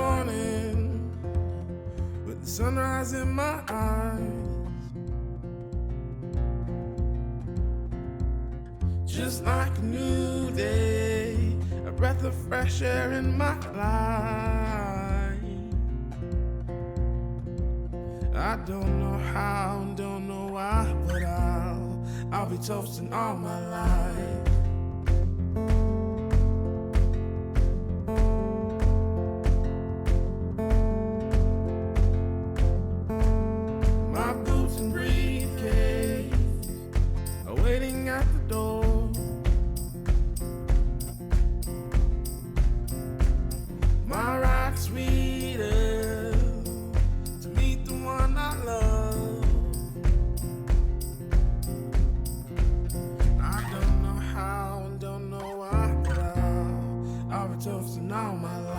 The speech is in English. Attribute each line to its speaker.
Speaker 1: morning with the sunrise in my eyes. Just like a new day, a breath of fresh air in my life. I don't know how, don't know why, but I'll be toasting all my life. My boots and briefcase are waiting at the door. My ride sweeter to meet the one I love. I don't know how and don't know why, but I'll be toasting all my life.